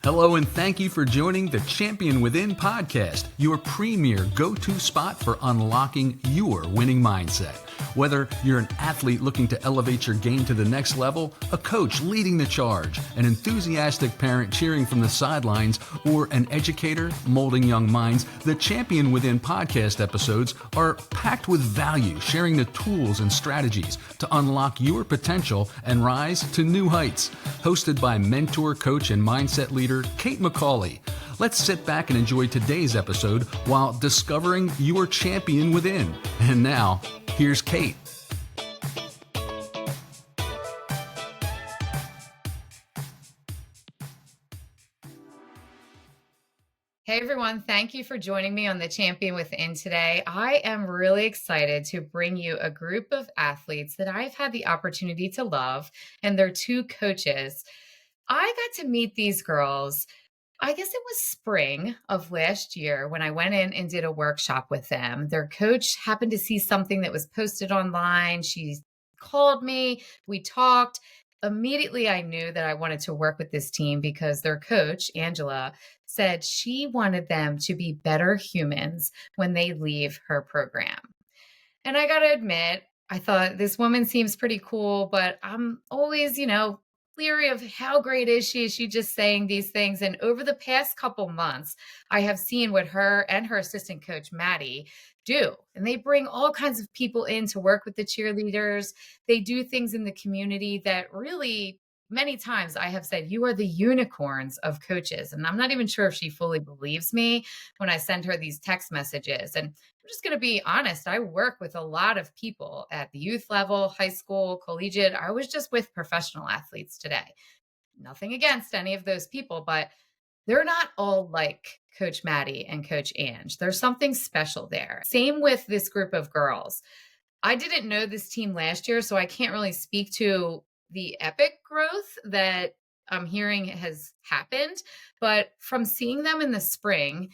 Hello, and thank you for joining the Champion Within podcast, your premier go-to spot for unlocking your winning mindset. Whether you're an athlete looking to elevate your game to the next level, a coach leading the charge, an enthusiastic parent cheering from the sidelines, or an educator molding young minds, the Champion Within podcast episodes are packed with value, sharing the tools and strategies to unlock your potential and rise to new heights. Hosted by mentor, coach, and mindset leader Kate McCauley. Let's sit back and enjoy today's episode while discovering your champion within. And now, here's Kate. Hey everyone, thank you for joining me on the Champion Within today. I am really excited to bring you a group of athletes that I've had the opportunity to love, and they're two coaches. I got to meet these girls, I guess it was spring of last year when I went in and did a workshop with them. Their coach happened to see something that was posted online. She called me, we talked. Immediately, I knew that I wanted to work with this team because their coach, Angela, said she wanted them to be better humans when they leave her program. And I got to admit, I thought this woman seems pretty cool, but I'm always, leery of how great is she? Is she just saying these things? And over the past couple months, I have seen what her and her assistant coach, Maddy, do. And they bring all kinds of people in to work with the cheerleaders. They do things in the community that really many times I have said, you are the unicorns of coaches. And I'm not even sure if she fully believes me when I send her these text messages. And I'm just going to be honest. I work with a lot of people at the youth level, high school, collegiate. I was just with professional athletes today. Nothing against any of those people, but they're not all like Coach Maddy and Coach Ange. There's something special there. Same with this group of girls. I didn't know this team last year, so I can't really speak to the epic growth that I'm hearing has happened. But from seeing them in the spring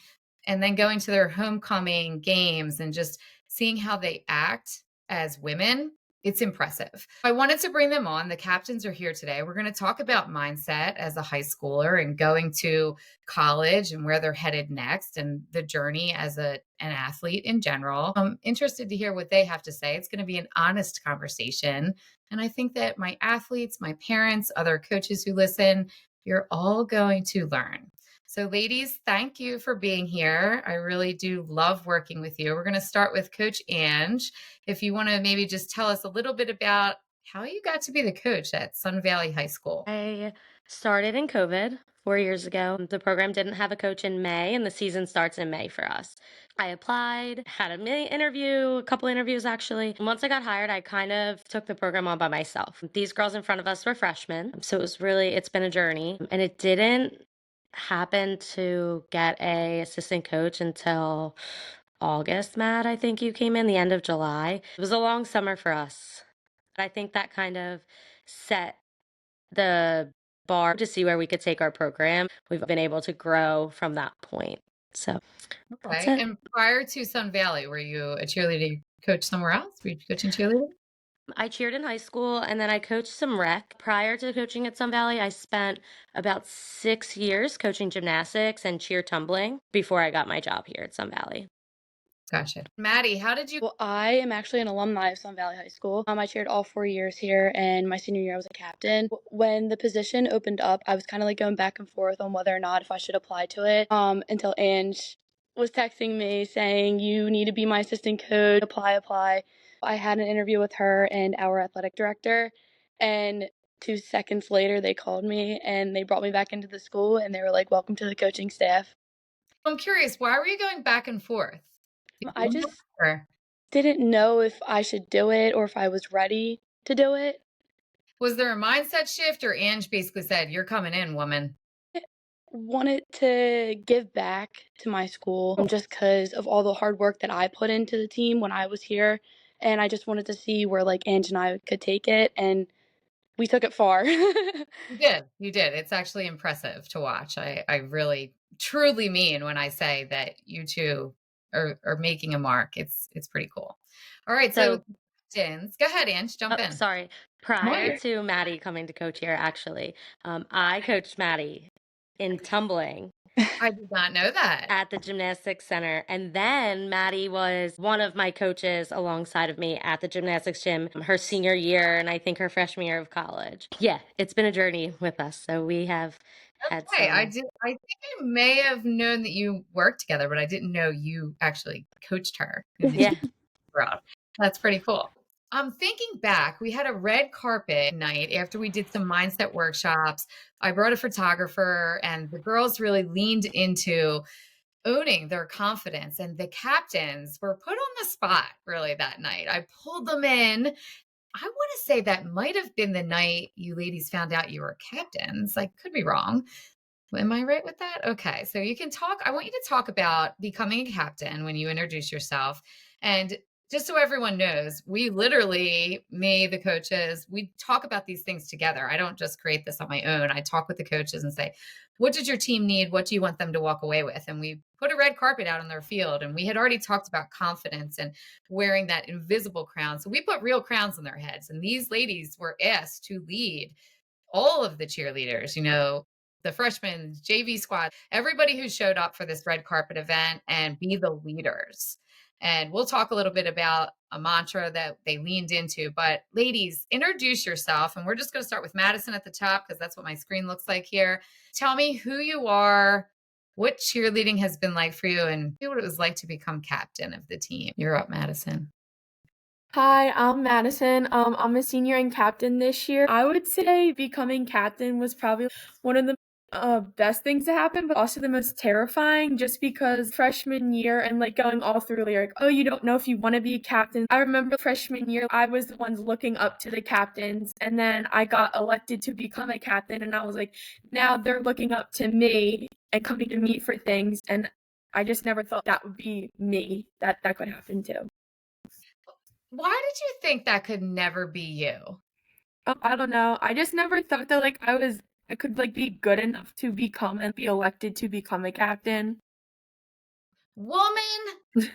and then going to their homecoming games and just seeing how they act as women, it's impressive. I wanted to bring them on. The captains are here today. We're going to talk about mindset as a high schooler and going to college and where they're headed next and the journey as an athlete in general. I'm interested to hear what they have to say. It's going to be an honest conversation. And I think that my athletes, my parents, other coaches who listen, you're all going to learn. So ladies, thank you for being here. I really do love working with you. We're going to start with Coach Ange. If you want to maybe just tell us a little bit about how you got to be the coach at Sun Valley High School. I started in COVID 4 years ago. The program didn't have a coach in May, and the season starts in May for us. I applied, had a couple interviews actually. And once I got hired, I kind of took the program on by myself. These girls in front of us were freshmen, so it's been a journey. And it didn't happen to get a assistant coach until August, Matt. I think you came in the end of July. It was a long summer for us. I think that kind of set the bar to see where we could take our program. We've been able to grow from that point. So that's Okay. it. And prior to Sun Valley, were you a cheerleading coach somewhere else? Were you coaching cheerleading? I cheered in high school and then I coached some rec. Prior to coaching at Sun Valley, I spent about 6 years coaching gymnastics and cheer tumbling before I got my job here at Sun Valley. Gotcha. Maddy, how did you? Well, I am actually an alumni of Sun Valley High School. I chaired all 4 years here, and my senior year I was a captain. When the position opened up, I was kind of like going back and forth on whether or not if I should apply to it. Until Ange was texting me saying, "You need to be my assistant coach. Apply." I had an interview with her and our athletic director, and 2 seconds later they called me and they brought me back into the school and they were like, "Welcome to the coaching staff." I'm curious, why were you going back and forth? I just didn't know if I should do it or if I was ready to do it. Was there a mindset shift, or Ange basically said, "You're coming in, woman"? Wanted to give back to my school just because of all the hard work that I put into the team when I was here. And I just wanted to see where like Ange and I could take it. And we took it far. You did. It's actually impressive to watch. I really truly mean when I say that you two are making a mark. It's pretty cool. All right. So Jins, go ahead, Ange, jump in. Sorry. Prior to Maddy coming to coach here, actually, I coached Maddy in tumbling I did not know that. at the gymnastics center. And then Maddy was one of my coaches alongside of me at the gymnastics gym her senior year, and I think her freshman year of college. Yeah, it's been a journey with us. So we have had Okay, I some. think I may have known that you worked together, but I didn't know you actually coached her in the Yeah. world. That's pretty cool. Thinking back, we had a red carpet night after we did some mindset workshops. I brought a photographer, and the girls really leaned into owning their confidence. And the captains were put on the spot really that night. I pulled them in. I want to say that might have been the night you ladies found out you were captains. I could be wrong. Am I right with that? Okay. So you can talk. I want you to talk about becoming a captain when you introduce yourself. And just so everyone knows, we literally, me, the coaches, we talk about these things together. I don't just create this on my own. I talk with the coaches and say, what does your team need? What do you want them to walk away with? And we put a red carpet out on their field. And we had already talked about confidence and wearing that invisible crown. So we put real crowns on their heads. And these ladies were asked to lead all of the cheerleaders, the freshmen, JV squad, everybody who showed up for this red carpet event and be the leaders. And we'll talk a little bit about a mantra that they leaned into. But ladies, introduce yourself. And we're just going to start with Madison at the top because that's what my screen looks like here. Tell me who you are, what cheerleading has been like for you, and what it was like to become captain of the team. You're up, Madison. Hi, I'm Madison. I'm a senior and captain this year. I would say becoming captain was probably one of the best things to happen, but also the most terrifying just because freshman year and like going all through like, oh, you don't know if you want to be a captain. I remember freshman year, I was the ones looking up to the captains, and then I got elected to become a captain, and I was like, now they're looking up to me and coming to me for things, and I just never thought that would be me, that could happen too. Why did you think that could never be you? I don't know. I just never thought that like I could like be good enough to become and be elected to become a captain. Woman,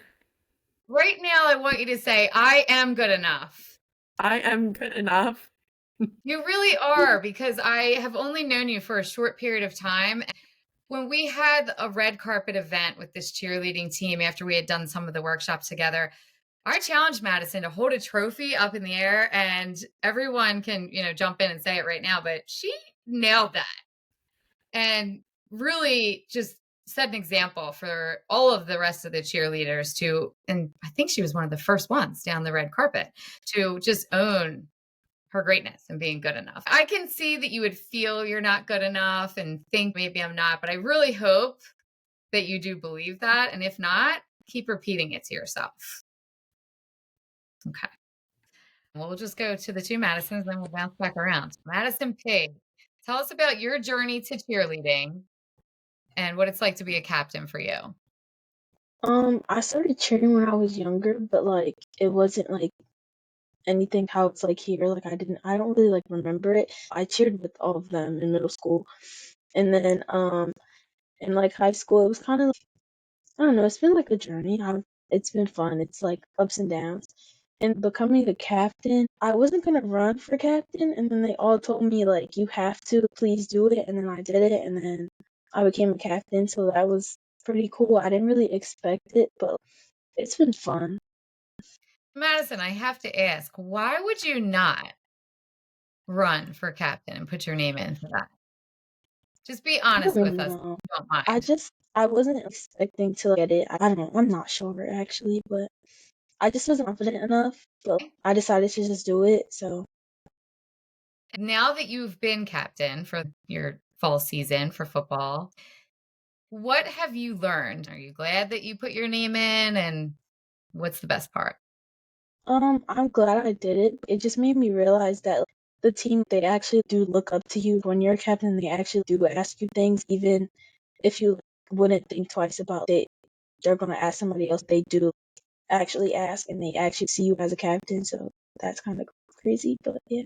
right now I want you to say, I am good enough. I am good enough. You really are, because I have only known you for a short period of time. When we had a red carpet event with this cheerleading team after we had done some of the workshops together, I challenged Madison to hold a trophy up in the air, and everyone can, jump in and say it right now, but she nailed that and really just set an example for all of the rest of the cheerleaders and I think she was one of the first ones down the red carpet to just own her greatness and being good enough. I can see that you would feel you're not good enough and think maybe I'm not, but I really hope that you do believe that. And if not, keep repeating it to yourself. Okay. Well, we'll just go to the two Madisons, then we'll bounce back around. Madison Pig, tell us about your journey to cheerleading and what it's like to be a captain for you. I started cheering when I was younger, but like it wasn't like anything how it's like here. Like I don't really like remember it. I cheered with all of them in middle school, and then in like high school it was kind of like, I don't know. It's been like a journey. It's been fun. It's like ups and downs. And becoming the captain, I wasn't gonna run for captain, and then they all told me like you have to, please do it, and then I did it, and then I became a captain. So that was pretty cool. I didn't really expect it, but it's been fun. Madison, I have to ask, why would you not run for captain and put your name in for that? Just be I honest with don't us if know. you don't mind. I wasn't expecting to get it. I don't know. I'm not sure actually, but I just wasn't confident enough. But I decided to just do it. So Now that you've been captain for your fall season for football, what have you learned? Are you glad that you put your name in? And what's the best part? I'm glad I did it. It just made me realize that the team, they actually do look up to you when you're a captain. They actually do ask you things, even if you wouldn't think twice about it. They're gonna ask somebody else. They do actually ask, and they actually see you as a captain. So that's kind of crazy, but yeah.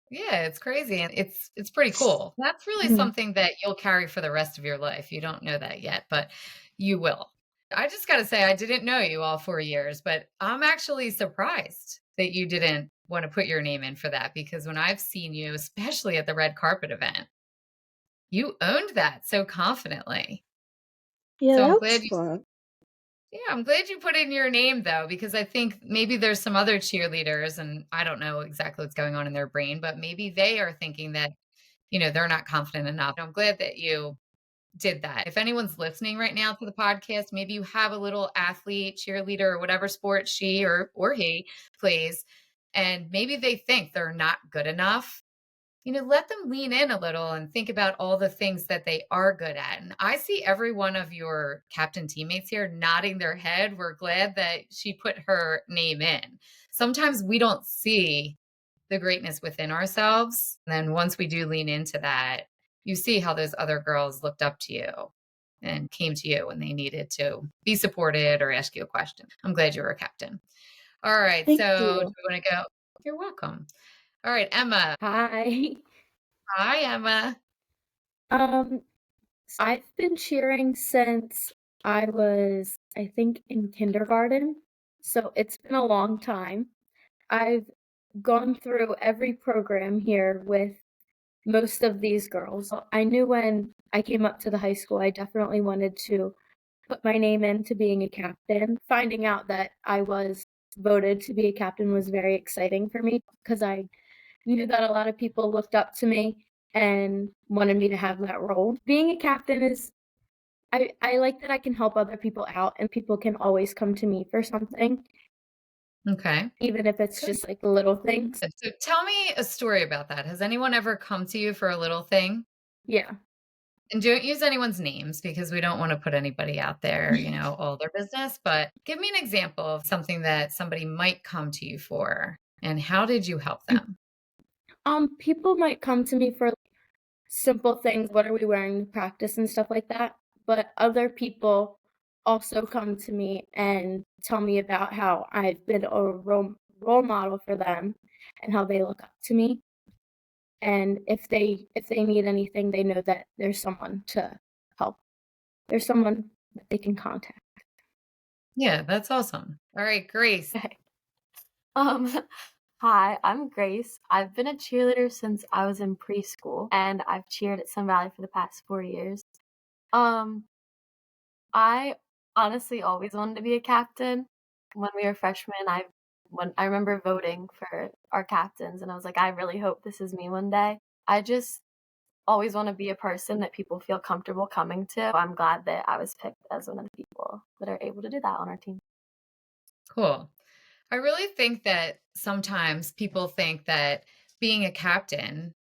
Yeah, it's crazy and it's pretty cool. That's really Mhm. something that you'll carry for the rest of your life. You don't know that yet, but you will. I just got to say, I didn't know you all 4 years, but I'm actually surprised that you didn't want to put your name in for that because when I've seen you, especially at the red carpet event, you owned that so confidently. Yeah, So that I'm was glad you fun. Yeah, I'm glad you put in your name though, because I think maybe there's some other cheerleaders and I don't know exactly what's going on in their brain, but maybe they are thinking that, they're not confident enough. I'm glad that you did that. If anyone's listening right now to the podcast, maybe you have a little athlete, cheerleader, or whatever sport she or he plays, and maybe they think they're not good enough. Let them lean in a little and think about all the things that they are good at. And I see every one of your captain teammates here nodding their head. We're glad that she put her name in. Sometimes we don't see the greatness within ourselves. And then once we do lean into that, you see how those other girls looked up to you and came to you when they needed to be supported or ask you a question. I'm glad you were a captain. All right. Thank So do you. we want to go? You're welcome. All right, Emma. Hi. Hi, Emma. Um, I've been cheering since I was, I think, in kindergarten. So it's been a long time. I've gone through every program here with most of these girls. I knew when I came up to the high school, I definitely wanted to put my name into being a captain. Finding out that I was voted to be a captain was very exciting for me because I knew that a lot of people looked up to me and wanted me to have that role. Being a captain is, I like that I can help other people out and people can always come to me for something, Okay. even if it's Good. just like little things. So tell me a story about that. Has anyone ever come to you for a little thing? Yeah. And don't use anyone's names because we don't want to put anybody out there, all their business. But give me an example of something that somebody might come to you for. And how did you help them? People might come to me for simple things, what are we wearing to practice and stuff like that. But other people also come to me and tell me about how I've been a role model for them and how they look up to me. And if they need anything, they know that there's someone to help. There's someone that they can contact. Yeah, that's awesome. All right, Grace. Okay. Um, Hi, I'm Grace. I've been a cheerleader since I was in preschool, and I've cheered at Sun Valley for the past 4 years. Um, I honestly always wanted to be a captain. When we were freshmen, when I remember voting for our captains, and I was like, I really hope this is me one day. I just always want to be a person that people feel comfortable coming to. I'm glad that I was picked as one of the people that are able to do that on our team. Cool. I really think that sometimes people think that being a captain,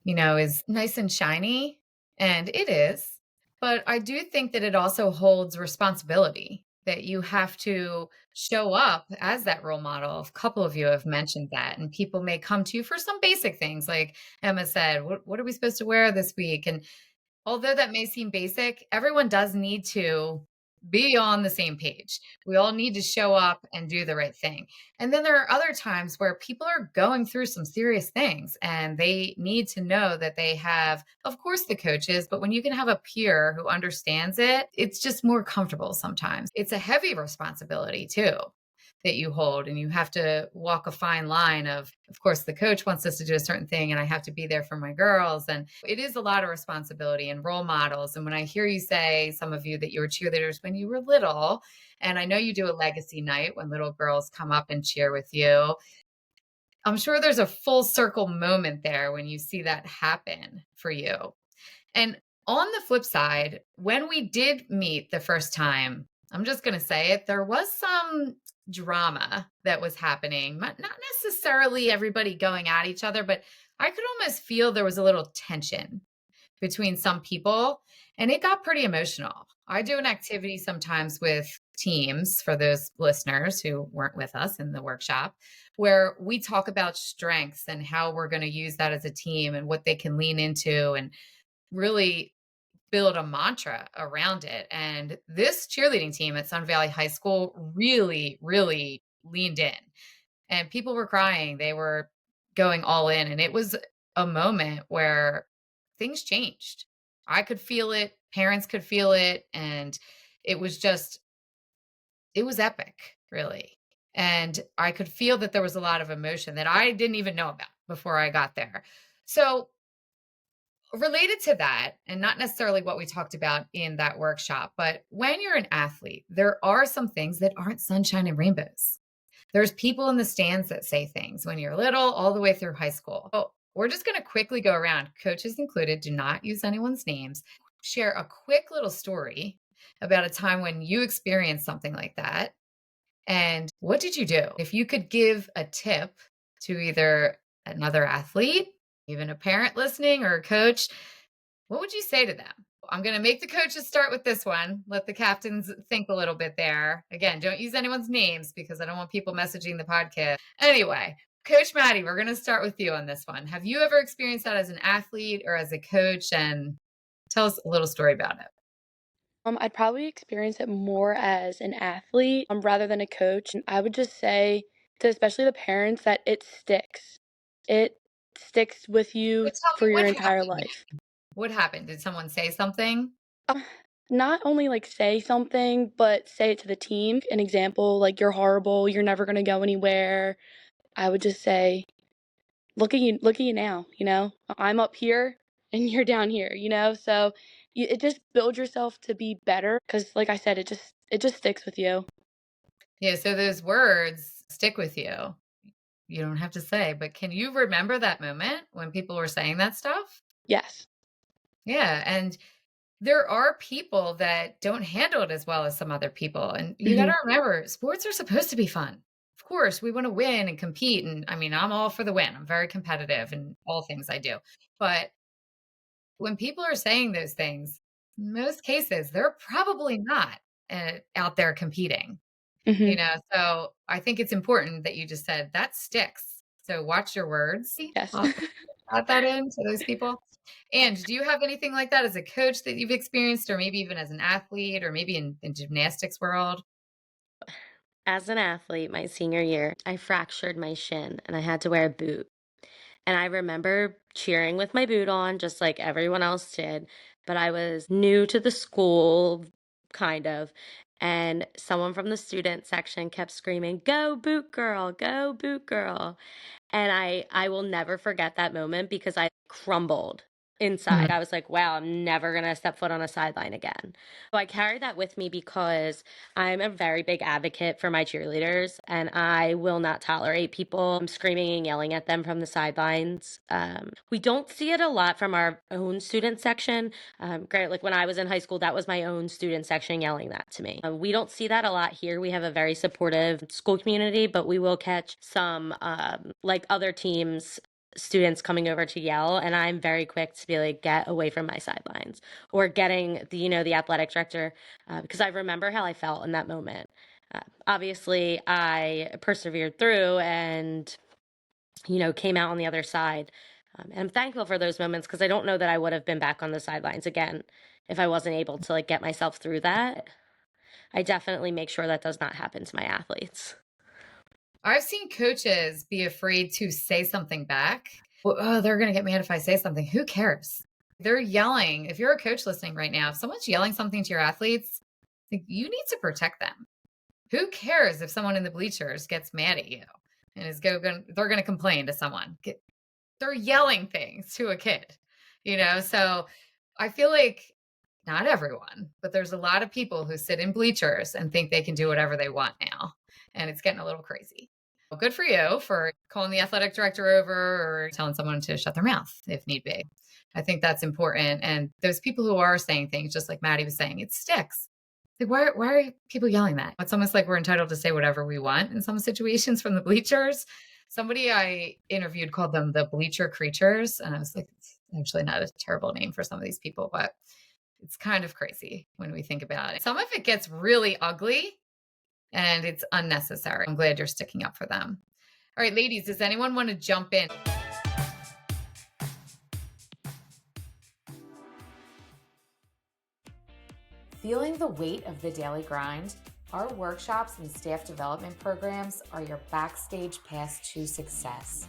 is nice and shiny, and it is. But I do think that it also holds responsibility that you have to show up as that role model. A couple of you have mentioned that, and people may come to you for some basic things, like Emma said, what are we supposed to wear this week? And although that may seem basic, everyone does need to be on the same page. We all need to show up and do the right thing. And then there are other times where people are going through some serious things and they need to know that they have, of course, the coaches, but when you can have a peer who understands it, it's just more comfortable sometimes. It's a heavy responsibility too that you hold, and you have to walk a fine line of course the coach wants us to do a certain thing and I have to be there for my girls, and it is a lot of responsibility and role models. And when I hear you say, some of you, that you were cheerleaders when you were little, and I know you do a legacy night when little girls come up and cheer with you, I'm sure there's a full circle moment there when you see that happen for you. And on the flip side, when we did meet the first time, I'm just going to say it, there was some drama that was happening. Not necessarily everybody going at each other, but I could almost feel there was a little tension between some people, and it got pretty emotional. I do an activity sometimes with teams, for those listeners who weren't with us in the workshop, where we talk about strengths and how we're going to use that as a team and what they can lean into and really build a mantra around it. And this cheerleading team at Sun Valley High School really, really leaned in, and people were crying. They were going all in. And it was a moment where things changed. I could feel it. Parents could feel it. And it was just, it was epic, really. And I could feel that there was a lot of emotion that I didn't even know about before I got there. So Related to that, and not necessarily what we talked about in that workshop, but when you're an athlete, there are some things that aren't sunshine and rainbows. There's people in the stands that say things when you're little, all the way through high school. So we're just going to quickly go around, coaches included, do not use anyone's names. Share a quick little story about a time when you experienced something like that. And what did you do? If you could give a tip to either another athlete, even a parent listening, or a coach, what would you say to them? I'm going to make the coaches start with this one. Let the captains think a little bit there. Again, don't use anyone's names because I don't want people messaging the podcast. Anyway, Coach Maddy, we're going to start with you on this one. Have you ever experienced that as an athlete or as a coach? And tell us a little story about it. I'd probably experience it more as an athlete rather than a coach. And I would just say to especially the parents that it sticks. It sticks with you But tell for me your what entire happened. life. What happened? Did someone say something? Not only like say something, but say it to the team. An example, like you're horrible, you're never gonna go anywhere. I would just say, look at you now, I'm up here and you're down here, so it just builds yourself to be better because like I said, it just sticks with you. Yeah, so those words stick with you. You don't have to say, but can you remember that moment when people were saying that stuff? Yes. Yeah, and there are people that don't handle it as well as some other people. And you got to remember, sports are supposed to be fun. Of course, we want to win and compete. And I mean, I'm all for the win. I'm very competitive in all things I do. But when people are saying those things, most cases, they're probably not out there competing. Hmm. So I think it's important that you just said that sticks. So watch your words. Yes. I'll add that in to those people. And do you have anything like that as a coach that you've experienced, or maybe even as an athlete, or maybe in gymnastics world? As an athlete, my senior year, I fractured my shin and I had to wear a boot. And I remember cheering with my boot on, just like everyone else did. But I was new to the school, kind of. And someone from the student section kept screaming, "Go, boot girl, go, boot girl." And I will never forget that moment because I crumbled inside. I was like, wow, I'm never going to step foot on a sideline again. So I carry that with me because I'm a very big advocate for my cheerleaders and I will not tolerate people screaming and yelling at them from the sidelines. We don't see it a lot from our own student section. Great, like when I was in high school, that was my own student section yelling that to me. We don't see that a lot here. We have a very supportive school community, but we will catch some like other teams students coming over to yell, and I'm very quick to be like, get away from my sidelines, or getting the athletic director, because I remember how I felt in that moment. Obviously I persevered through and came out on the other side, and I'm thankful for those moments because I don't know that I would have been back on the sidelines again if I wasn't able to like get myself through that. I definitely make sure that does not happen to my athletes. I've seen coaches be afraid to say something back. Well, oh, they're going to get mad if I say something. Who cares? They're yelling. If you're a coach listening right now, if someone's yelling something to your athletes, you need to protect them. Who cares if someone in the bleachers gets mad at you and they're going to complain to someone? They're yelling things to a kid, So I feel like not everyone, but there's a lot of people who sit in bleachers and think they can do whatever they want now. And it's getting a little crazy. Well, good for you for calling the athletic director over or telling someone to shut their mouth if need be. I think that's important. And those people who are saying things, just like Maddy was saying, it sticks. Like, why are people yelling that? It's almost like we're entitled to say whatever we want in some situations from the bleachers. Somebody I interviewed called them the bleacher creatures. And I was like, it's actually not a terrible name for some of these people, but it's kind of crazy when we think about it. Some of it gets really ugly and it's unnecessary. I'm glad you're sticking up for them. All right, ladies, does anyone want to jump in? Feeling the weight of the daily grind? Our workshops and staff development programs are your backstage pass to success.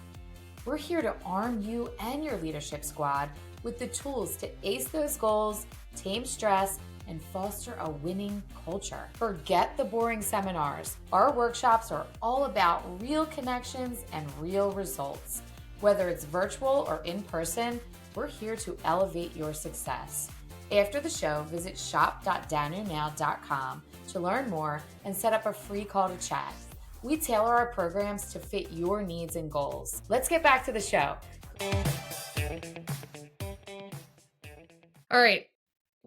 We're here to arm you and your leadership squad with the tools to ace those goals, tame stress, and foster a winning culture. Forget the boring seminars. Our workshops are all about real connections and real results. Whether it's virtual or in person, We're here to elevate your success. After the show, visit shop.downyournail.com to learn more and set up a free call to chat. We tailor our programs to fit your needs and goals. Let's get back to the show. All right.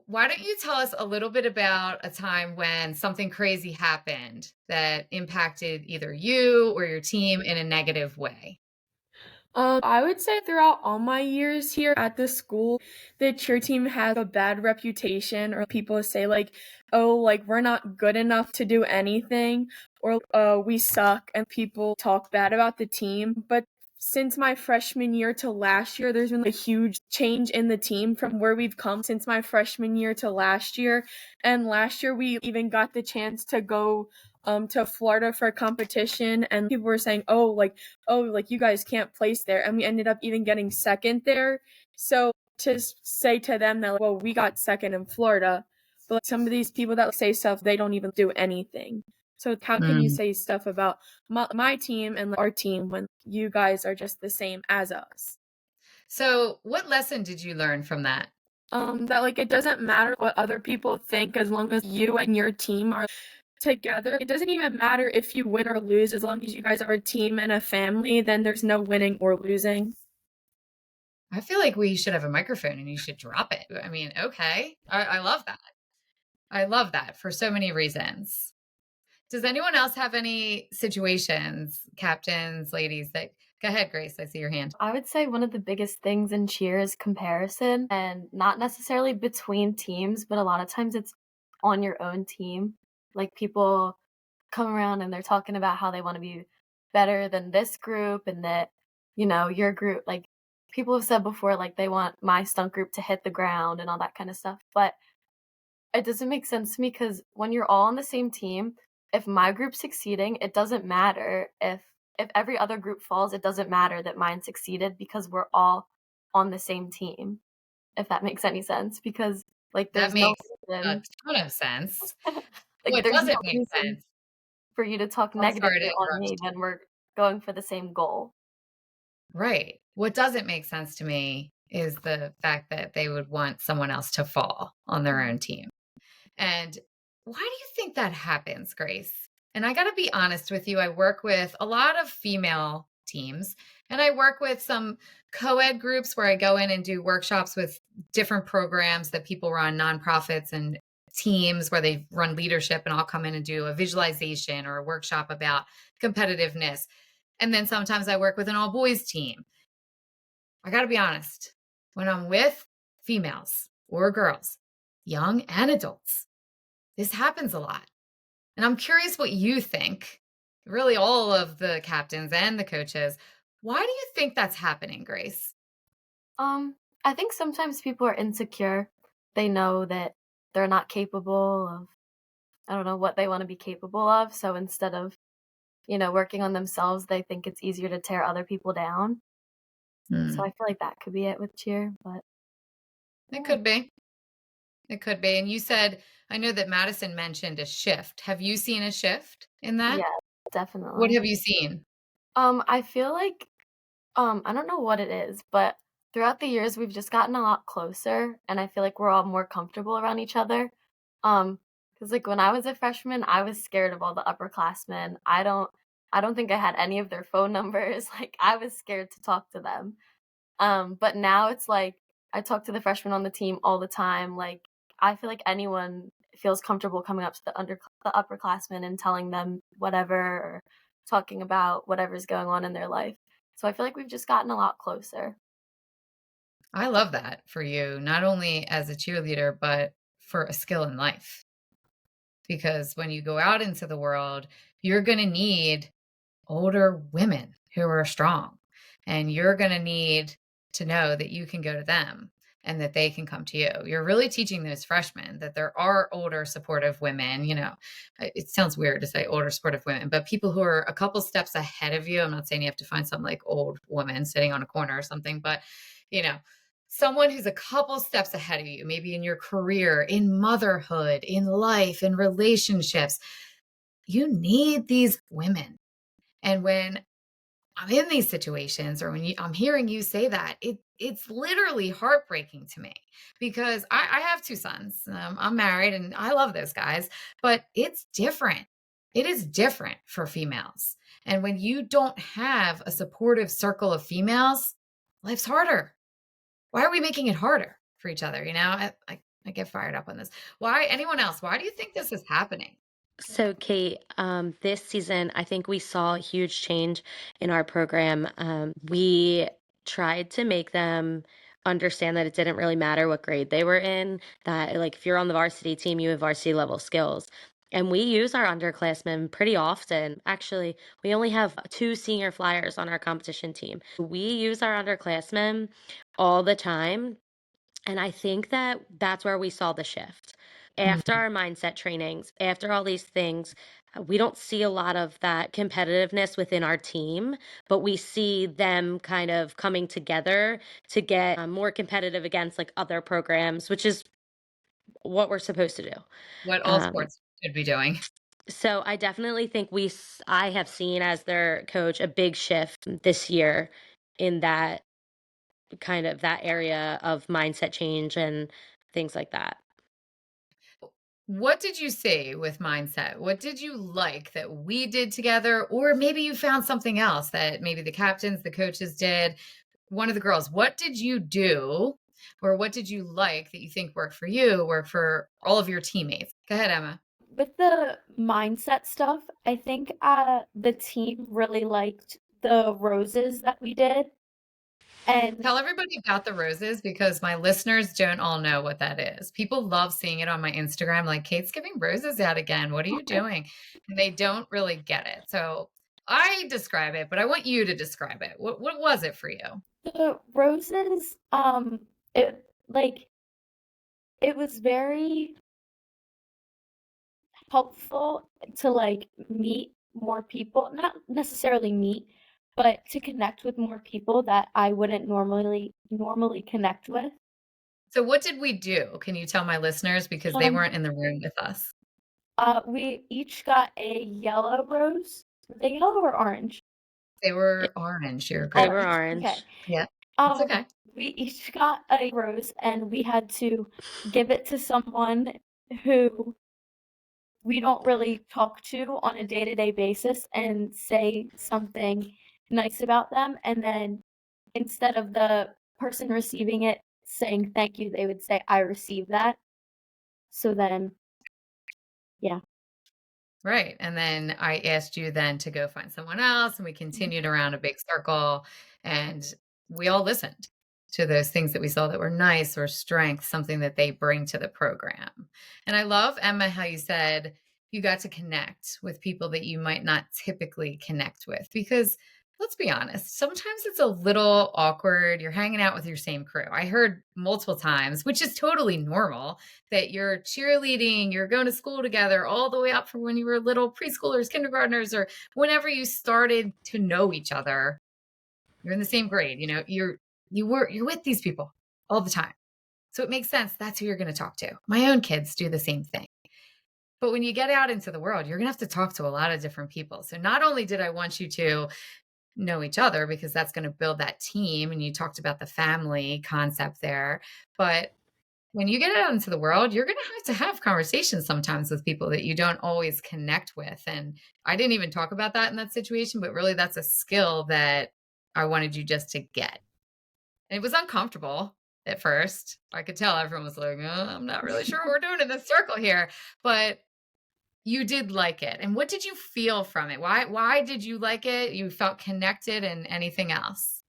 Why don't you tell us a little bit about a time when something crazy happened that impacted either you or your team in a negative way? I would say throughout all my years here at the school, the cheer team has a bad reputation, or people say like, oh, like we're not good enough to do anything, or we suck, and people talk bad about the team. But since my freshman year to last year, there's been a huge change in the team from where we've come since my freshman year to last year. And last year we even got the chance to go to Florida for a competition, and people were saying, oh, like you guys can't place there, and we ended up even getting second there. So to say to them that, well, we got second in Florida, but like, some of these people that say stuff, they don't even do anything. So how can you say stuff about my team and our team when you guys are just the same as us? So what lesson did you learn from that? That like it doesn't matter what other people think as long as you and your team are together. It doesn't even matter if you win or lose, as long as you guys are a team and a family, then there's no winning or losing. I feel like we should have a microphone and you should drop it. I mean, okay. I love that. I love that for so many reasons. Does anyone else have any situations, captains, ladies, that go ahead, Grace? I see your hand. I would say one of the biggest things in cheer is comparison, and not necessarily between teams, but a lot of times it's on your own team. Like people come around and they're talking about how they want to be better than this group and that, your group, like people have said before, like they want my stunt group to hit the ground and all that kind of stuff. But it doesn't make sense to me because when you're all on the same team, if my group's succeeding, it doesn't matter. If every other group falls, it doesn't matter that mine succeeded because we're all on the same team. If that makes any sense, because like That there's no makes a reason, ton of sense. like What there's no doesn't make reason sense? for you to talk I'm sorry negatively to on me interrupt. when we're going for the same goal. Right. What doesn't make sense to me is the fact that they would want someone else to fall on their own team. And why do you think that happens, Grace? And I got to be honest with you, I work with a lot of female teams, and I work with some co-ed groups where I go in and do workshops with different programs that people run, nonprofits and teams where they run leadership, and I'll come in and do a visualization or a workshop about competitiveness. And then sometimes I work with an all boys team. I got to be honest, when I'm with females or girls, young and adults, this happens a lot. And I'm curious what you think, really all of the captains and the coaches. Why do you think that's happening, Grace? I think sometimes people are insecure. They know that they're not capable of, I don't know, what they want to be capable of. So instead of, working on themselves, they think it's easier to tear other people down. So I feel like that could be it with cheer, but It could be. It could be. And you said, I know that Madison mentioned a shift. Have you seen a shift in that? yeah, What definitely. have you seen? I feel like I don't know what it is, but throughout the years we've just gotten a lot closer and I feel like we're all more comfortable around each other. Because like when I was a freshman, I was scared of all the upperclassmen. I don't think I had any of their phone numbers. Like I was scared to talk to them. But now it's like I talk to the freshmen on the team all the time. Like I feel like anyone feels comfortable coming up to the upperclassmen and telling them whatever or talking about whatever's going on in their life. So I feel like we've just gotten a lot closer. I love that for you, not only as a cheerleader, but for a skill in life. Because when you go out into the world, you're going to need older women who are strong, and you're going to need to know that you can go to them and that they can come to you. You're really teaching those freshmen that there are older supportive women. It sounds weird to say older supportive women, but people who are a couple steps ahead of you. I'm not saying you have to find some like old woman sitting on a corner or something, but you know someone who's a couple steps ahead of you, maybe in your career, in motherhood, in life, in relationships. You need these women. And when I'm in these situations, or when I'm hearing you say that, it's literally heartbreaking to me because I have two sons. I'm married and I love those guys, but it's different. It is different for females. And when you don't have a supportive circle of females, life's harder. Why are we making it harder for each other? I get fired up on this. Why, anyone else, why do you think this is happening? So, Kate, this season, I think we saw a huge change in our program. We tried to make them understand that it didn't really matter what grade they were in, that, like, if you're on the varsity team, you have varsity level skills. And we use our underclassmen pretty often. Actually, we only have 2 senior flyers on our competition team. We use our underclassmen all the time. And I think that that's where we saw the shift. After our mindset trainings, after all these things, we don't see a lot of that competitiveness within our team, but we see them kind of coming together to get more competitive against like other programs, which is what we're supposed to do. What all Um, sports should be doing. so I definitely think I have seen as their coach a big shift this year in that kind of that area of mindset change and things like that. What did you see with mindset? What did you like that we did together? Or maybe you found something else that maybe the captains, the coaches did. One of the girls, what did you do? Or what did you like that you think worked for you, worked for all of your teammates? Go ahead, Emma. With the mindset stuff, I think the team really liked the roses that we did. And Tell everybody about the roses because my listeners don't all know what that is. People love seeing it on my Instagram, like, Kate's giving roses out again. What are you doing? And they don't really get it. So I describe it, but I want you to describe it. What was it for you? the roses, it like it was very helpful to like meet more people, not necessarily meet, but to connect with more people that I wouldn't normally connect with. So what did we do? Can you tell my listeners because they Um, weren't in the room with us? we each got a yellow rose. Were they yellow or orange? They were orange. You're They correct. were Orange. Okay. orange. Yeah, it's okay. We each got a rose and we had to give it to someone who we don't really talk to on a day-to-day basis and say something nice about them. And then instead of the person receiving it saying thank you, they would say, I received that. So then, yeah. Right. And then I asked you then to go find someone else, and we continued around a big circle, and we all listened to those things that we saw that were nice or strength, something that they bring to the program. And I love, Emma, how you said you got to connect with people that you might not typically connect with because let's be honest, sometimes it's a little awkward. You're hanging out with your same crew. I heard multiple times, which is totally normal, that you're cheerleading, you're going to school together all the way up from when you were little preschoolers, kindergartners, or whenever you started to know each other. You're in the same grade, you're with these people all the time. So it makes sense that's who you're going to talk to. My own kids do the same thing. But when you get out into the world, you're going to have to talk to a lot of different people. So not only did I want you to know each other because that's going to build that team, and you talked about the family concept there, but when you get out into the world, you're going to have conversations sometimes with people that you don't always connect with. And I didn't even talk about that in that situation, but really that's a skill that I wanted you just to get. And it was uncomfortable at first. I could tell everyone was like, I'm not really sure what we're doing in this circle here, but you did like it. And what did you feel from it? Why did you like it? You felt connected, and anything else?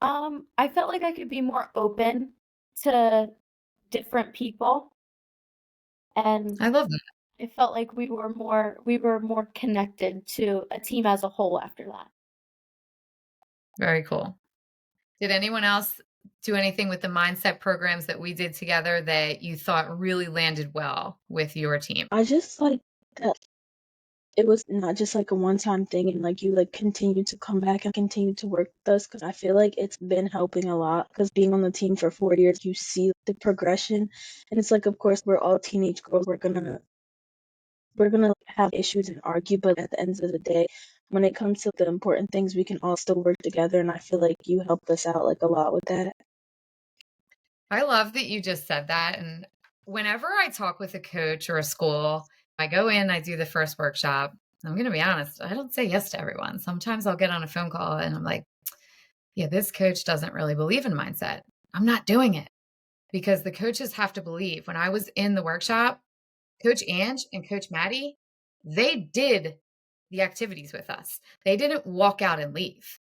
I felt like I could be more open to different people, and I love that. it felt like we were more connected to a team as a whole after that. Very cool. Did anyone else do anything with the mindset programs that we did together that you thought really landed well with your team? I just like that it was not just like a one-time thing and like you like continue to come back and continue to work with us because I feel like it's been helping a lot because being on the team for 4 years, you see the progression. And it's like, of course, we're all teenage girls. We're gonna have issues and argue, but at the end of the day, when it comes to the important things, we can all still work together. And I feel like you helped us out like a lot with that. I love that you just said that. And whenever I talk with a coach or a school, I go in, I do the first workshop. I'm going to be honest, I don't say yes to everyone. Sometimes I'll get on a phone call and I'm like, yeah, this coach doesn't really believe in mindset. I'm not doing it because the coaches have to believe. When I was in the workshop, Coach Ange and Coach Maddy, they did the activities with us. They didn't walk out and leave.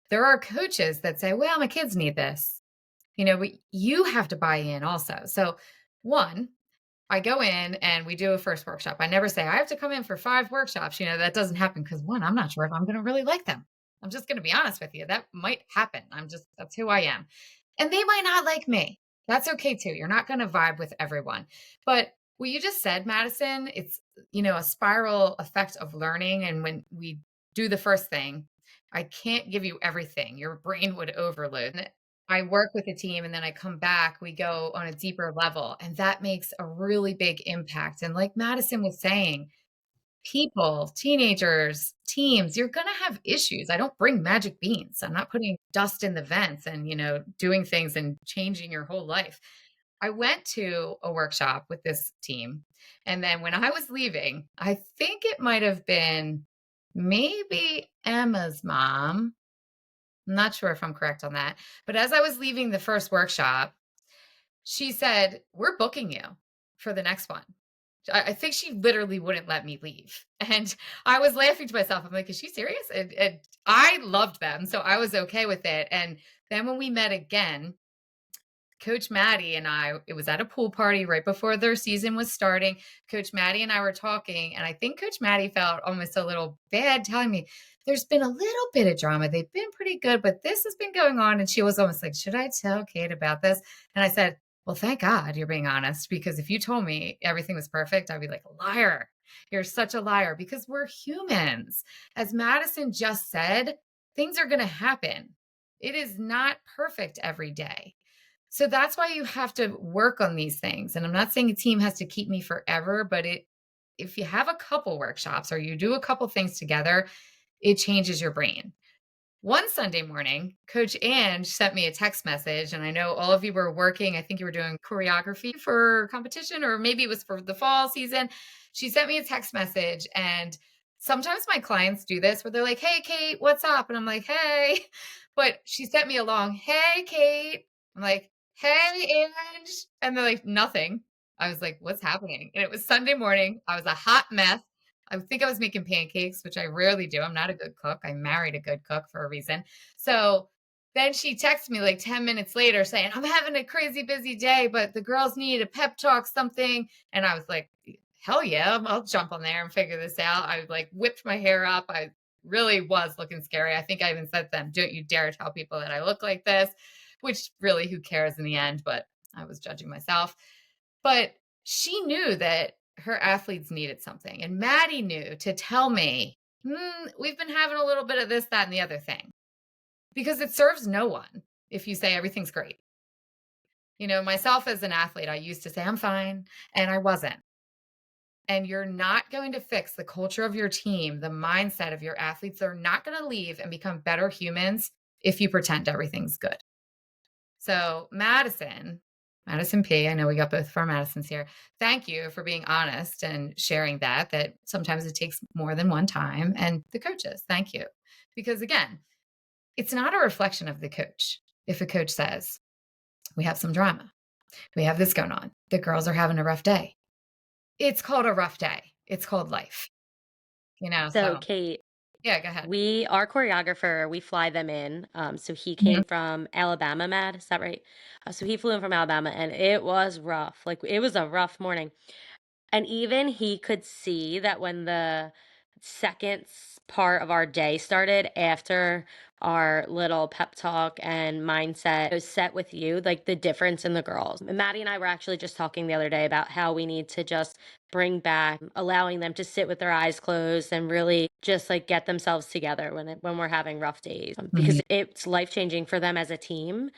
There are coaches that say, well, my kids need this, but you have to buy in also. So, one, I go in and we do a first workshop. I never say I have to come in for 5 workshops. That doesn't happen because one, I'm not sure if I'm going to really like them. I'm just going to be honest with you. That might happen. That's who I am. And they might not like me. That's okay too. You're not going to vibe with everyone. But what you just said, Madison, it's, a spiral effect of learning. And when we do the first thing, I can't give you everything. Your brain would overload. I work with a team and then I come back, we go on a deeper level, and that makes a really big impact. And like Madison was saying, people, teenagers, teams, you're going to have issues. I don't bring magic beans. I'm not putting dust in the vents and, doing things and changing your whole life. I went to a workshop with this team. And then when I was leaving, I think it might have been maybe Emma's mom. I'm not sure if I'm correct on that. But as I was leaving the first workshop, she said, we're booking you for the next one. I think she literally wouldn't let me leave. And I was laughing to myself. I'm like, is she serious? And I loved them. So I was okay with it. And then when we met again, Coach Maddy and I, it was at a pool party right before their season was starting. Coach Maddy and I were talking, and I think Coach Maddy felt almost a little bad telling me there's been a little bit of drama. They've been pretty good, but this has been going on. And she was almost like, should I tell Kate about this? And I said, well, thank God you're being honest, because if you told me everything was perfect, I'd be like, liar. You're such a liar, because we're humans. As Madison just said, things are going to happen. It is not perfect every day. So that's why you have to work on these things. And I'm not saying a team has to keep me forever, but if you have a couple workshops or you do a couple things together, it changes your brain. One Sunday morning, Coach Ange sent me a text message, and I know all of you were working. I think you were doing choreography for competition, or maybe it was for the fall season. She sent me a text message, and sometimes my clients do this where they're like, hey, Kate, what's up? And I'm like, hey. But she sent me along, hey, Kate. I'm like, hey, Ange. And they're like, nothing. I was like, what's happening? And it was Sunday morning. I was a hot mess. I think I was making pancakes, which I rarely do. I'm not a good cook. I married a good cook for a reason. So then she texted me like 10 minutes later saying, I'm having a crazy busy day, but the girls need a pep talk, something. And I was like, hell yeah, I'll jump on there and figure this out. I like whipped my hair up. I really was looking scary. I think I even said to them, don't you dare tell people that I look like this, which really, who cares in the end? But I was judging myself. But she knew that her athletes needed something. And Maddy knew to tell me, we've been having a little bit of this, that, and the other thing. Because it serves no one if you say everything's great. Myself as an athlete, I used to say, I'm fine. And I wasn't. And you're not going to fix the culture of your team, the mindset of your athletes. They're not going to leave and become better humans if you pretend everything's good. So Madison P, I know we got both of our Madisons here. Thank you for being honest and sharing that sometimes it takes more than one time. And the coaches, thank you. Because again, it's not a reflection of the coach. If a coach says, we have some drama, we have this going on, the girls are having a rough day. It's called a rough day. It's called life, So, Kate, yeah, go ahead. our choreographer, we fly them in. So he came from Alabama, Mad, is that right? So he flew in from Alabama, and it was rough. Like, it was a rough morning. And even he could see that when the second part of our day started after our little pep talk and mindset was set with you, like the difference in the girls. And Maddy and I were actually just talking the other day about how we need to just bring back allowing them to sit with their eyes closed and really just like get themselves together when we're having rough days, because it's life-changing for them as a team.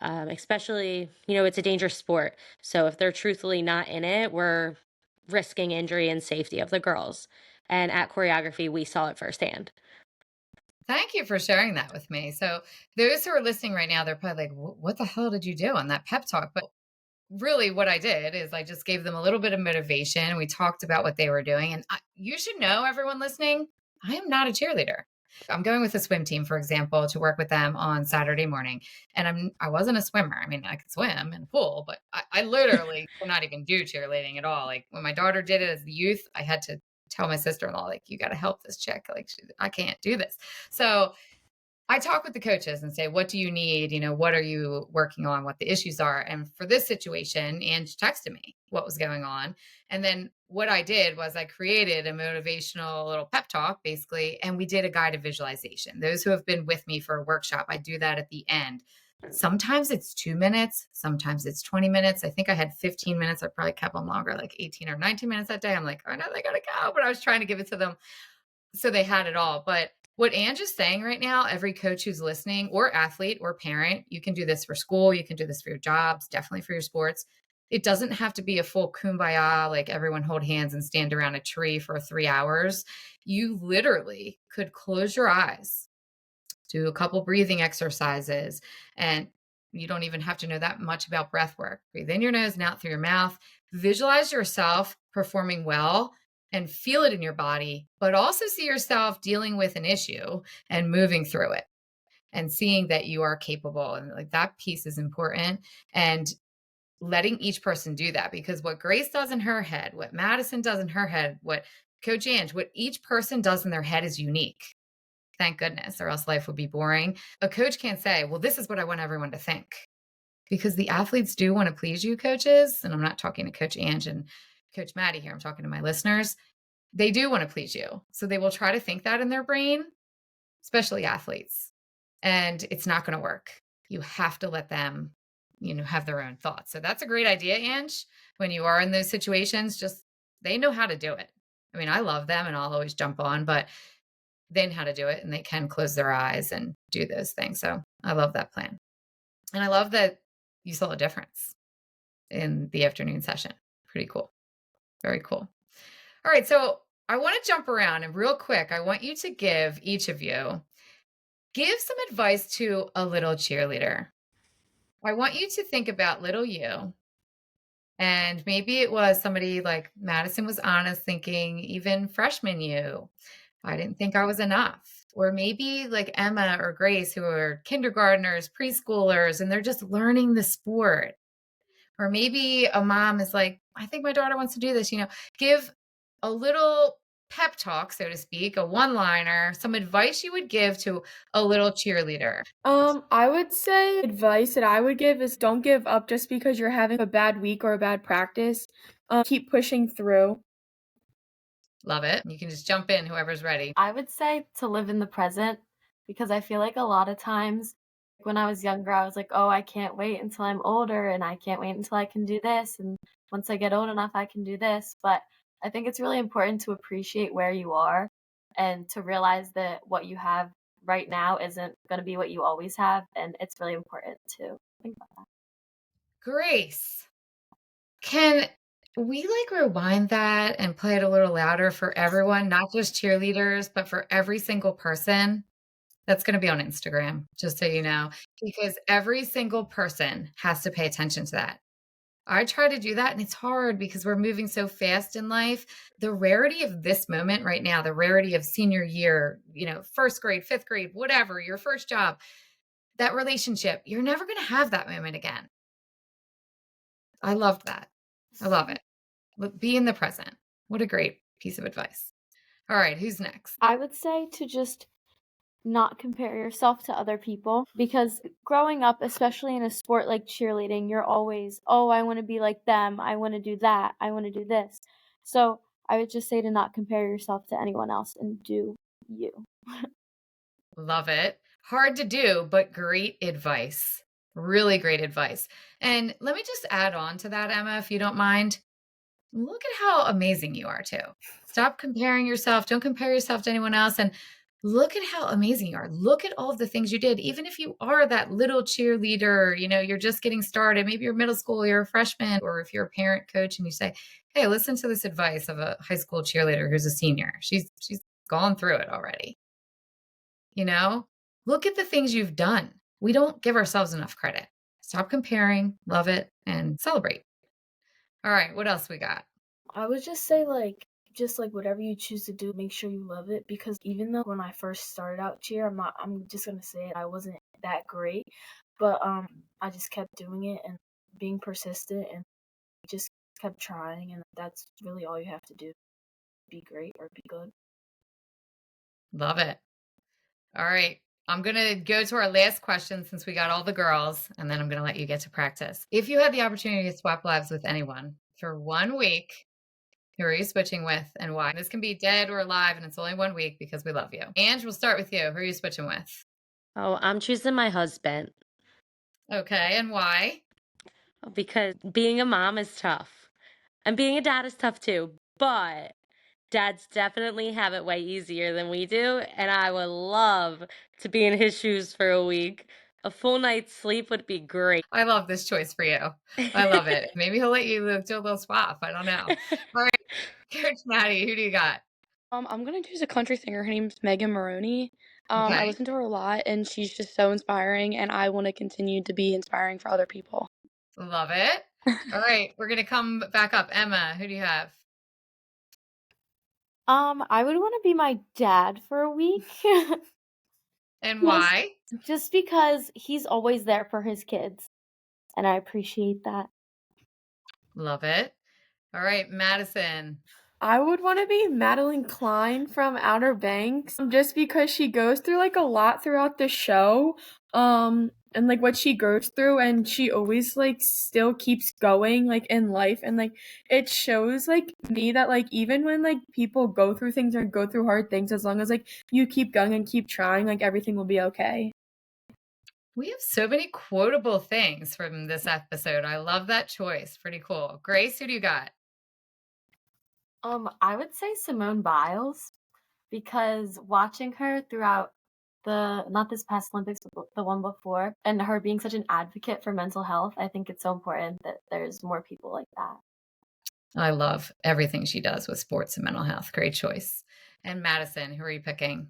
Especially, it's a dangerous sport. So if they're truthfully not in it, we're risking injury and safety of the girls. And at choreography, we saw it firsthand. Thank you for sharing that with me. So, those who are listening right now, they're probably like, What the hell did you do on that pep talk?" But really, what I did is I just gave them a little bit of motivation. We talked about what they were doing. And you should know, everyone listening, I am not a cheerleader. I'm going with a swim team, for example, to work with them on Saturday morning. And I wasn't a swimmer. I mean, I could swim in a pool, but I literally could not even do cheerleading at all. Like when my daughter did it as the youth, I had to tell my sister-in-law, like, you got to help this chick. Like, I can't do this. So I talk with the coaches and say, what do you need? What are you working on? What the issues are? And for this situation, Ange texted me what was going on. And then what I did was I created a motivational little pep talk, basically, and we did a guided visualization. Those who have been with me for a workshop, I do that at the end. Sometimes it's 2 minutes, sometimes it's 20 minutes. I think I had 15 minutes. I probably kept them longer, like 18 or 19 minutes that day. I'm like, I know they got to go, but I was trying to give it to them so they had it all. But what Ange is saying right now, every coach who's listening, or athlete or parent, you can do this for school, you can do this for your jobs, definitely for your sports. It doesn't have to be a full kumbaya, like everyone hold hands and stand around a tree for 3 hours. You literally could close your eyes, do a couple breathing exercises, and you don't even have to know that much about breath work. Breathe in your nose and out through your mouth. Visualize yourself performing well and feel it in your body, but also see yourself dealing with an issue and moving through it and seeing that you are capable. And like that piece is important. And letting each person do that, because what Grace does in her head, what Madison does in her head, what Coach Ange, what each person does in their head is unique. Thank goodness, or else life would be boring. A coach can't say, well, this is what I want everyone to think, because the athletes do want to please you, coaches. And I'm not talking to Coach Ange and Coach Maddy here. I'm talking to my listeners. They do want to please you. So they will try to think that in their brain, especially athletes. And it's not going to work. You have to let them, have their own thoughts. So that's a great idea, Ange. When you are in those situations, just they know how to do it. I mean, I love them and I'll always jump on, but they know how to do it and they can close their eyes and do those things. So I love that plan. And I love that you saw a difference in the afternoon session. Pretty cool. Very cool. All right. So I want to jump around and real quick, I want you to give each of you, give some advice to a little cheerleader. I want you to think about little you. And maybe it was somebody like Madison was honest, thinking even freshman you, I didn't think I was enough. Or maybe like Emma or Grace, who are kindergartners, preschoolers, and they're just learning the sport. Or maybe a mom is like, I think my daughter wants to do this, give a little pep talk, so to speak, a one-liner, some advice you would give to a little cheerleader. I would say advice that I would give is don't give up just because you're having a bad week or a bad practice. Keep pushing through. Love it. You can just jump in, whoever's ready. I would say to live in the present, because I feel like a lot of times when I was younger, I was like, oh, I can't wait until I'm older and I can't wait until I can do this. And once I get old enough, I can do this. But I think it's really important to appreciate where you are and to realize that what you have right now isn't going to be what you always have. And it's really important to think about that. Grace, can we rewind that and play it a little louder for everyone, not just cheerleaders, but for every single person? That's going to be on Instagram, just so you know, because every single person has to pay attention to that. I try to do that, and it's hard because we're moving so fast in life. The rarity of this moment right now, the rarity of senior year, first grade, fifth grade, whatever, your first job, that relationship, you're never going to have that moment again. I love that. I love it. Be in the present. What a great piece of advice. All right, who's next? I would say to just not compare yourself to other people, because growing up, especially in a sport like cheerleading, you're always, oh, I want to be like them. I want to do that. I want to do this. So I would just say to not compare yourself to anyone else and do you. Love it. Hard to do, but great advice. Really great advice. And let me just add on to that, Emma, if you don't mind. Look at how amazing you are, too. Stop comparing yourself. Don't compare yourself to anyone else. And look at how amazing you are. Look at all of the things you did. Even if you are that little cheerleader, you're just getting started. Maybe you're middle school, you're a freshman, or if you're a parent coach and you say, hey, listen to this advice of a high school cheerleader who's a senior. She's gone through it already. You know, look at the things you've done. We don't give ourselves enough credit. Stop comparing, love it, and celebrate. All right, what else we got? I would just say, just whatever you choose to do, make sure you love it, because even though when I first started out cheer, I'm just gonna say it, I wasn't that great, but I just kept doing it and being persistent and just kept trying, and that's really all you have to do. Be great or be good. Love it. All right. I'm going to go to our last question since we got all the girls, and then I'm going to let you get to practice. If you had the opportunity to swap lives with anyone for 1 week, who are you switching with and why? This can be dead or alive, and it's only 1 week because we love you. Ange, we'll start with you. Who are you switching with? Oh, I'm choosing my husband Okay, and why? because being a mom is tough. And being a dad is tough too, but dads definitely have it way easier than we do, and I would love to be in his shoes for a week. A full night's sleep would be great. I love this choice for you. I love it. Maybe he'll let you do a little swap. I don't know. All right, Coach Maddy, who do you got? I'm gonna choose a country singer. Her name's Megan Maroney. I Okay, listen to her a lot, and she's just so inspiring, and I want to continue to be inspiring for other people. love it. All right, we're going to come back up. Emma, who do you have? I would want to be my dad for a week. And Yes. why? Just because he's always there for his kids, and I appreciate that. Love it. All right, Madison. I would want to be Madeline Klein from Outer Banks, just because she goes through like a lot throughout the show, and like what she goes through, and she always like still keeps going like in life, and like it shows like me that like even when like people go through things or go through hard things, as long as like you keep going and keep trying, like everything will be okay. We have so many quotable things from this episode. I love that choice. Pretty cool. Grace, who do you got? I would say Simone Biles, because watching her throughout not this past Olympics, but the one before, and her being such an advocate for mental health, I think it's so important that there's more people like that. I love everything she does with sports and mental health. Great choice. And Madison, who are you picking?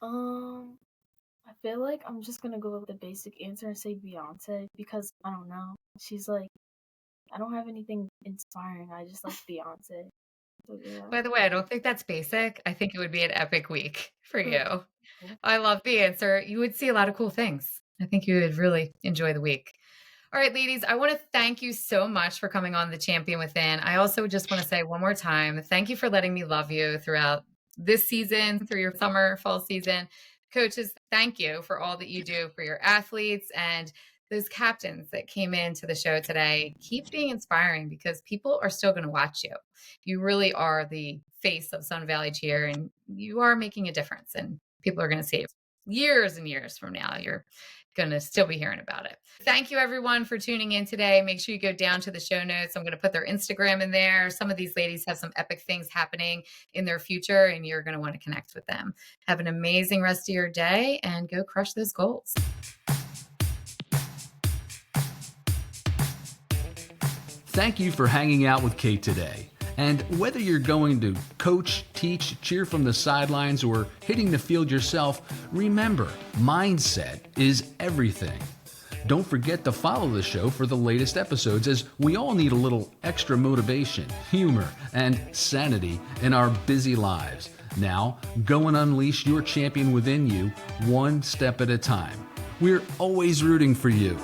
I feel like I'm just gonna go with the basic answer and say Beyonce, because I don't know. She's like, I don't have anything inspiring. I just like Beyonce. So, yeah. By the way, I don't think that's basic. I think it would be an epic week for you. Cool. I love the answer. You would see a lot of cool things. I think you would really enjoy the week. All right, ladies, I want to thank you so much for coming on The Champion Within. I also just want to say one more time, thank you for letting me love you throughout this season, through your summer, fall season. Coaches, thank you for all that you do for your athletes and those captains that came into the show today. Keep being inspiring, because people are still going to watch you. You really are the face of Sun Valley Cheer, and you are making a difference, and people are going to see it years and years from now. You're going to still be hearing about it. Thank you, everyone, for tuning in today. Make sure you go down to the show notes. I'm going to put their Instagram in there. Some of these ladies have some epic things happening in their future, and you're going to want to connect with them. Have an amazing rest of your day and go crush those goals. Thank you for hanging out with Kate today. And whether you're going to coach, teach, cheer from the sidelines, or hitting the field yourself, remember, mindset is everything. Don't forget to follow the show for the latest episodes, as we all need a little extra motivation, humor, and sanity in our busy lives. Now, go and unleash your champion within you, one step at a time. We're always rooting for you.